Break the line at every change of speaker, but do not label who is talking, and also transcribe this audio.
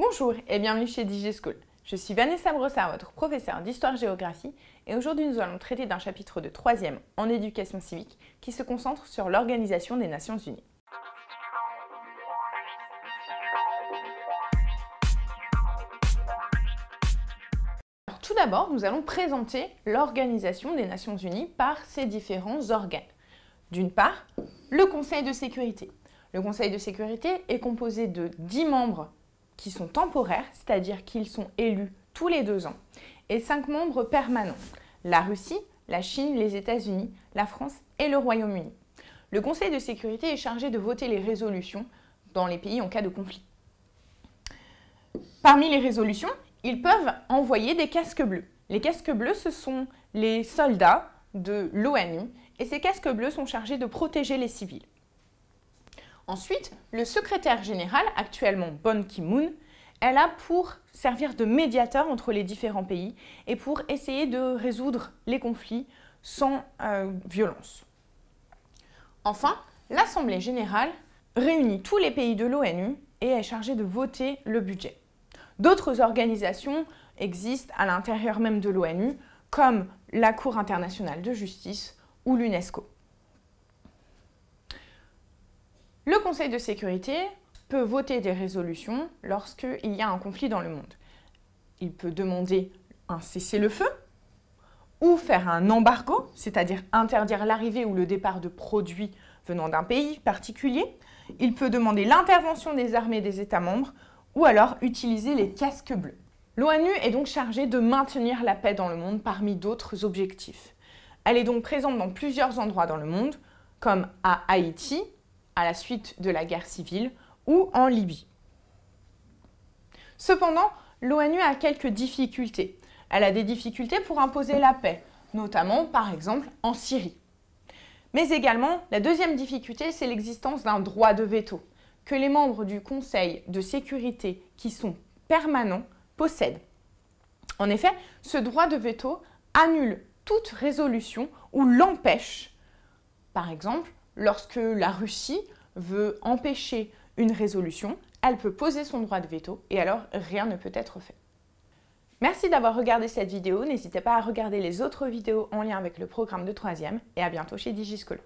Bonjour et bienvenue chez DigiSchool. Je suis Vanessa Brossard, votre professeure d'histoire-géographie et aujourd'hui nous allons traiter d'un chapitre de 3e en éducation civique qui se concentre sur l'Organisation des Nations Unies. Alors, tout d'abord, nous allons présenter l'Organisation des Nations Unies par ses différents organes. D'une part, le Conseil de sécurité. Le Conseil de sécurité est composé de 10 membres qui sont temporaires, c'est-à-dire qu'ils sont élus tous les 2 ans, et 5 membres permanents, la Russie, la Chine, les États-Unis, la France et le Royaume-Uni. Le Conseil de sécurité est chargé de voter les résolutions dans les pays en cas de conflit. Parmi les résolutions, ils peuvent envoyer des casques bleus. Les casques bleus, ce sont les soldats de l'ONU, et ces casques bleus sont chargés de protéger les civils. Ensuite, le secrétaire général, actuellement Ban Ki-moon, est là pour servir de médiateur entre les différents pays et pour essayer de résoudre les conflits sans violence. Enfin, l'Assemblée générale réunit tous les pays de l'ONU et est chargée de voter le budget. D'autres organisations existent à l'intérieur même de l'ONU, comme la Cour internationale de justice ou l'UNESCO. Le Conseil de sécurité peut voter des résolutions lorsqu'il y a un conflit dans le monde. Il peut demander un cessez-le-feu ou faire un embargo, c'est-à-dire interdire l'arrivée ou le départ de produits venant d'un pays particulier. Il peut demander l'intervention des armées des États membres ou alors utiliser les casques bleus. L'ONU est donc chargée de maintenir la paix dans le monde parmi d'autres objectifs. Elle est donc présente dans plusieurs endroits dans le monde, comme à Haïti, à la suite de la guerre civile, ou en Libye. Cependant, l'ONU a quelques difficultés. Elle a des difficultés pour imposer la paix, notamment par exemple en Syrie. Mais également, la deuxième difficulté, c'est l'existence d'un droit de veto, que les membres du Conseil de sécurité qui sont permanents possèdent. En effet, ce droit de veto annule toute résolution ou l'empêche. Par exemple, lorsque la Russie veut empêcher une résolution, elle peut poser son droit de veto et alors rien ne peut être fait. Merci d'avoir regardé cette vidéo. N'hésitez pas à regarder les autres vidéos en lien avec le programme de 3e et à bientôt chez DigiSchool.